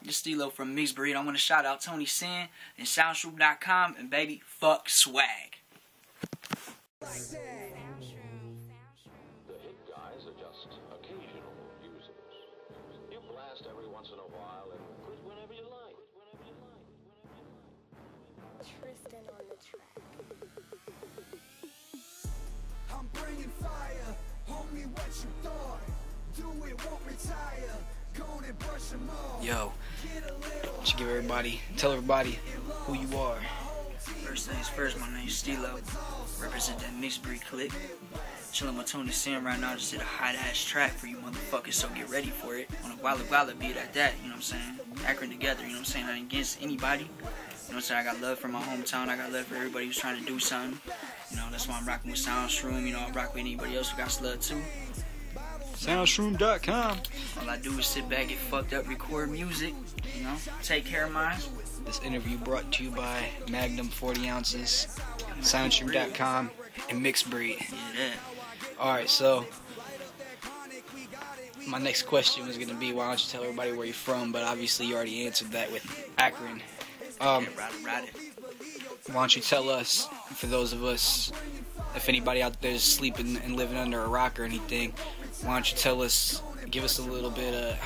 This Steelo from Mixxxbreed. I want to shout out Tony Sin and SoundMushroom.com and baby, fuck swag. The hit guys are just occasional users. You blast every once in a while and quit whenever you like. Tristan on the track. I'm bringing fire, homie, what you thought? Do it, won't retire. Go and brush them off. Yo, should give everybody, tell everybody who you are. First things first, my name's Steelo. Represent that Mixxxbreed clique. Chilling with Tony Sin right now. Just did a hot ass track for you motherfuckers, so get ready for it. On a Walla beat at that, you know what I'm saying? Akron together, you know what I'm saying? Not against anybody. You know what I'm saying? I got love for my hometown. I got love for everybody who's trying to do something. You know, that's why I'm rocking with SoundMushroom. You know, I rock with anybody else who got love too. SoundMushroom.com. All I do is sit back, get fucked up, record music, you know, take care of mine. This interview brought to you by Magnum 40 ounces, SoundMushroom.com, and Mixxxbreed. Yeah. Alright, so my next question was going to be, why don't you tell everybody where you're from? But obviously you already answered that with Akron. Ride it. Why don't you tell us, for those of us, if anybody out there is sleeping and living under a rock or anything, why don't you tell us, give us a little bit of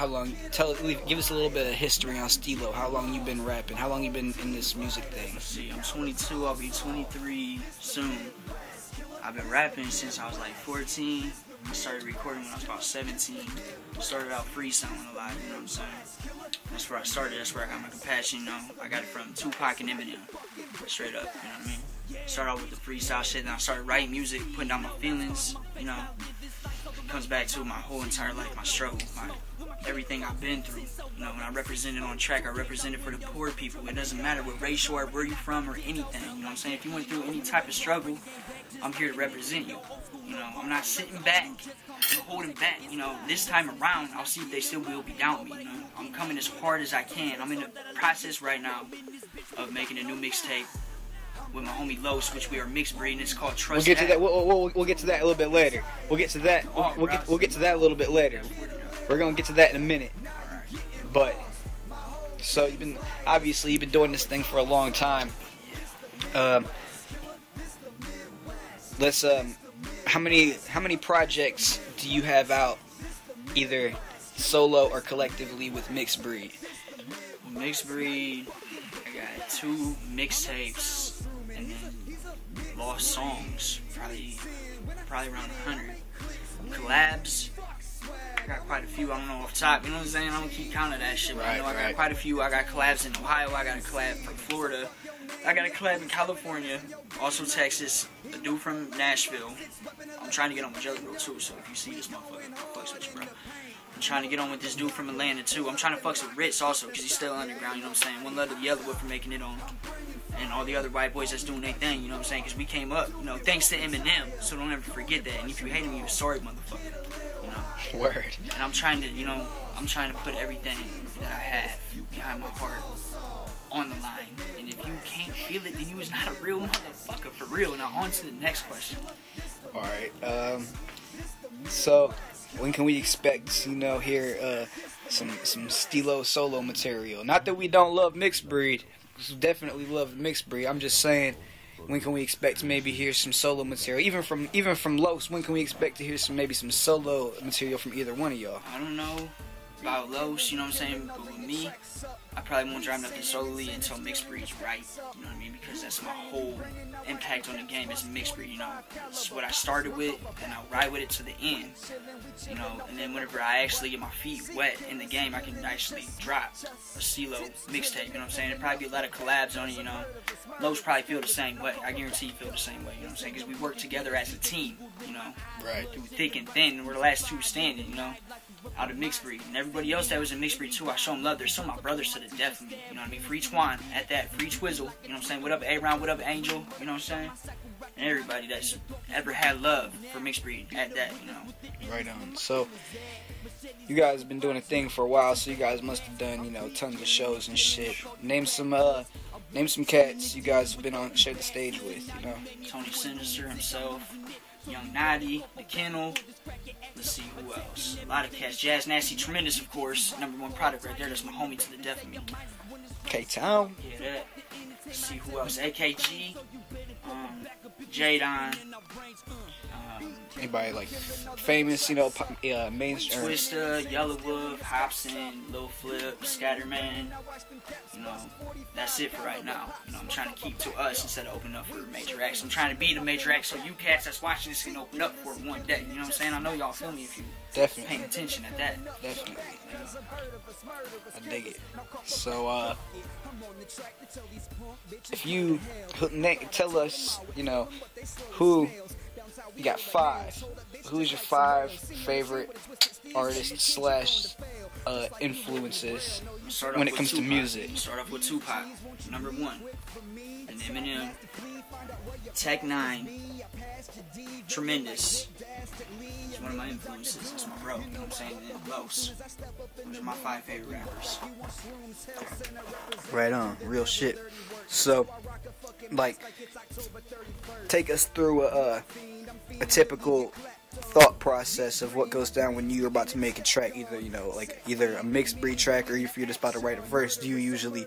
give us a little bit of history on Steelo. How long you been rapping? How long you been in this music thing? See, I'm 22. I'll be 23 soon. I've been rapping since I was like 14. I started recording when I was about 17. Started out freestyling a lot. You know what I'm saying? That's where I started. That's where I got my compassion. You know, I got it from Tupac and Eminem. Straight up. You know what I mean? Started out with the freestyle shit. Then I started writing music, putting down my feelings. You know. Comes back to my whole entire life, my struggle, everything I've been through. You know, when I represented on track, I represented for the poor people. It doesn't matter what race you are, where you're from, or anything. You know what I'm saying? If you went through any type of struggle, I'm here to represent you. You know, I'm not sitting back and holding back. You know, this time around, I'll see if they still will be down with me. You know, I'm coming as hard as I can. I'm in the process right now of making a new mixtape with my homie Los, which we are Mixxxbreed, and it's called Trust. We'll get to that. We'll get to that a little bit later. We'll get to that. We'll get to that a little bit later. We're gonna get to that in a minute. But so you've been doing this thing for a long time. How many projects do you have out, either solo or collectively with Mixxxbreed? Mixxxbreed, I got 2 mixtapes. And then lost songs, probably around 100. Collabs, I got quite a few. I don't know off top. You know what I'm saying? I don't keep count of that shit. But I know I got quite a few. I got collabs in Ohio. I got a collab from Florida. I got a collab in California, also Texas. A dude from Nashville. I'm trying to get on with Jelly Bro too. So if you see this motherfucker, I'll fucks with you, bro. I'm trying to get on with this dude from Atlanta too. I'm trying to fucks with Ritz also, because he's still underground. You know what I'm saying? One love to Yellowwood for making it on. And all the other white boys that's doing their thing, you know what I'm saying? Because we came up, you know, thanks to Eminem. So don't ever forget that. And if you hate him, you're sorry, motherfucker. You know? Word. And I'm trying to, you know, put everything that I have behind my heart on the line. And if you can't feel it, then you is not a real motherfucker, for real. Now on to the next question. Alright, so when can we expect, you know, hear some Steelo solo material? Not that we don't love Mixxxbreed. We definitely love Mixxxbreed. I'm just saying, when can we expect to maybe hear some solo material? Even from Los, when can we expect to hear maybe some solo material from either one of y'all? I don't know about Los, you know what I'm saying? But with me, I probably won't drive nothing solely until Mixxxbreed's right. You know what I mean? Because that's my whole impact on the game is Mixxxbreed. You know, it's what I started with, and I'll ride with it to the end. You know, and then whenever I actually get my feet wet in the game, I can actually drop a Steelo mixtape. You know what I'm saying? There'll probably be a lot of collabs on it. You know, Los probably feel the same way. I guarantee you feel the same way. You know what I'm saying? Because we work together as a team. You know, right? Through thick and thin, we're the last 2 standing. You know. Out of Mixxxbreed, and everybody else that was in Mixxxbreed too, I show them love. They're still my brothers to the death of me, you know what I mean? Free Twan at that, free Twizzle, you know what I'm saying? What up A-Round, what up Angel, you know what I'm saying? And everybody that's ever had love for Mixxxbreed at that, you know. Right on. So, you guys have been doing a thing for a while, so you guys must have done, you know, tons of shows and shit. Name some cats you guys have been on, shared the stage with, you know. Tony Sinister himself, Young Naughty, The Kennel. Let's see who else. A lot of cats. Jazz Nasty, Tremendous, of course. #1 product right there. That's my homie to the death of me. K-Town. Yeah, that. Let's see who else. AKG. Jadon. Anybody like famous, mainstream? Twista, Yellow Wolf, Hobson, Lil Flip, Scatterman. That's it for right now. I'm trying to keep to us instead of opening up for major acts. I'm trying to be the major act so you cats that's watching this can open up for it one day. You know what I'm saying? I know y'all feel me if you paying attention at that. Definitely. I dig it. So, if you tell us, who you got 5. Who's your 5 favorite artists / influences when it comes to music? Start off with Tupac, #1. And Eminem, Tech 9, Tremendous. He's one of my influences. That's my bro. You know what I'm saying? And Los. Those are my 5 favorite rappers. Right on. Real shit. So, take us through a typical thought process of what goes down when you're about to make a track, either a Mixxxbreed track, or if you're just about to write a verse. Do you usually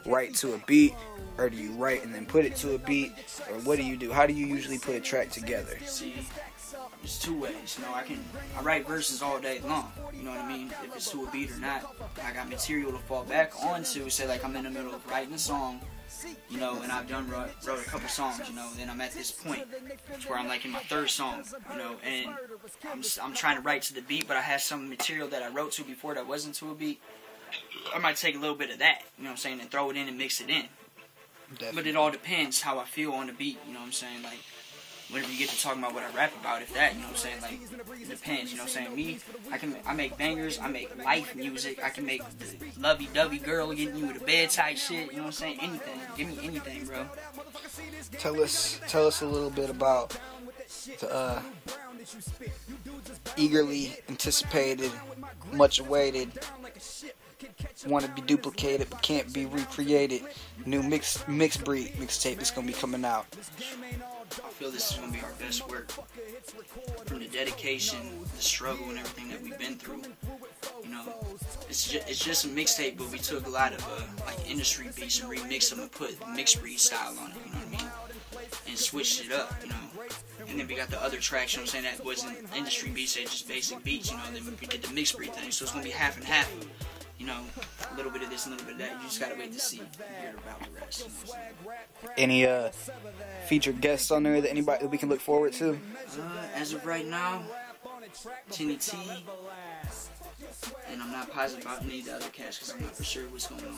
write to a beat, or do you write and then put it to a beat, or what do you do? How do you usually put a track together? See, there's 2 ways. I write verses all day long. You know what I mean? If it's to a beat or not, I got material to fall back onto. Say like I'm in the middle of writing a song, and I've wrote a couple songs, then I'm at this point where I'm like in my 3rd song, and I'm trying to write to the beat, but I have some material that I wrote to before that wasn't to a beat. I might take a little bit of that, and throw it in and mix it in. Definitely. But it all depends how I feel on the beat, like, whenever you get to talking about what I rap about, if that, like, it depends, me, I make bangers, I make life music, I can make the lovey-dovey girl getting you to bed type shit, anything, give me anything, bro. Tell us a little bit about the eagerly anticipated, much awaited, want to be duplicated but can't be recreated new Mixxxbreed mixtape that's gonna be coming out. I feel this is gonna be our best work. From the dedication, the struggle, and everything that we've been through. It's just a mixtape, but we took a lot of like industry beats and remixed them and put Mixxxbreed style on it. You know what I mean? And switched it up. And then we got the other tracks, that wasn't industry beats, they just basic beats. Then we did the Mixxxbreed thing, so it's gonna be half and half. A little bit of this, a little bit of that. You just gotta wait to see and hear about the rest. Any featured guests on there that we can look forward to? As of right now, Tinny T, and I'm not positive about any of the other cats because I'm not for sure what's going on.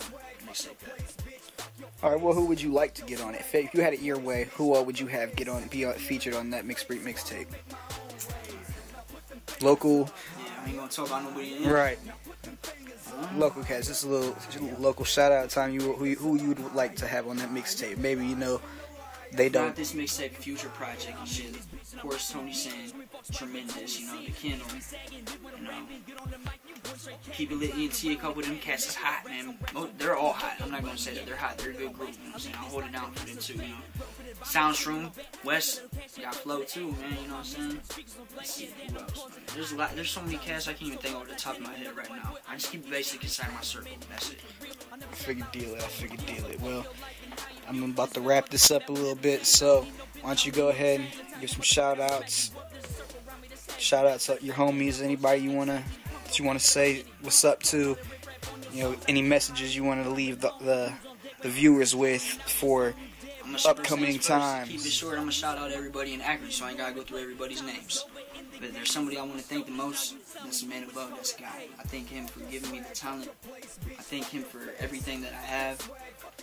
Alright, well, who would you like to get on it? If you had it your way, who would you have be featured on that Mixxxbreed mixtape? Local? Yeah, I ain't gonna talk about nobody else. Right. Local cats, just a little local shout out time. Who you would like to have on that mixtape? Maybe they don't. Got this mixtape future project and shit. Of course, Tony Sin, Tremendous, The Kennel, Keep It Lit ENT, a couple of them cats is hot, man. They're all hot. I'm not gonna say that they're hot. They're a good group. I'll hold it down for them too. SoundMushroom, West, got Flow too, man. You know what I'm saying? Let's see who else, man. There's so many cats I can't even think off the top of my head right now. I just keep it basic inside my circle. That's it. I figured deal it. Well, I'm about to wrap this up a little bit, so why don't you go ahead and give some shout outs. Shout outs to your homies, anybody you wanna say what's up to, any messages you want to leave the viewers with for upcoming times. Keep it short. I'm gonna shout out everybody in Akron, so I ain't gotta go through everybody's names. But if there's somebody I want to thank the most, that's the man above, that's God. I thank him for giving me the talent. I thank him for everything that I have,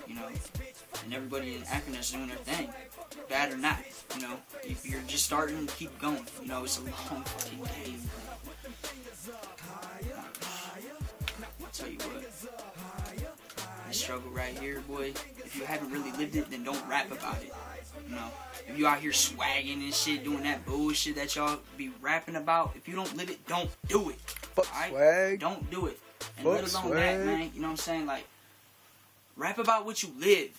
and everybody in Akron that's doing their thing, bad or not. If you're just starting, keep going. It's a long fucking game. I'll tell you what, this struggle right here, boy, if you haven't really lived it, then don't rap about it. If you out here swagging and shit, doing that bullshit that y'all be rapping about, if you don't live it, don't do it. Fuck swag. Don't do it. And let alone that, man, you know what I'm saying? Like, rap about what you live.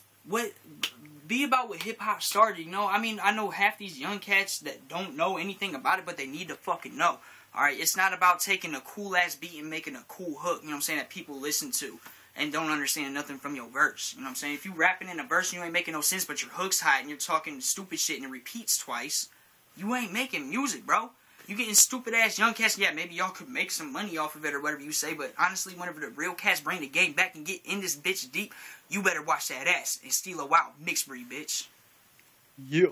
be about what hip hop started, you know? I mean, I know half these young cats that don't know anything about it, but they need to fucking know. Alright, it's not about taking a cool ass beat and making a cool hook, you know what I'm saying, that people listen to and don't understand nothing from your verse. You know what I'm saying? If you rapping in a verse and you ain't making no sense, but your hook's hot and you're talking stupid shit and it repeats twice, you ain't making music, bro. You getting stupid ass young cats, yeah, maybe y'all could make some money off of it or whatever you say, but honestly, whenever the real cats bring the game back and get in this bitch deep, you better watch that ass and steal a wild Mixxxbreed, bitch. Yeah.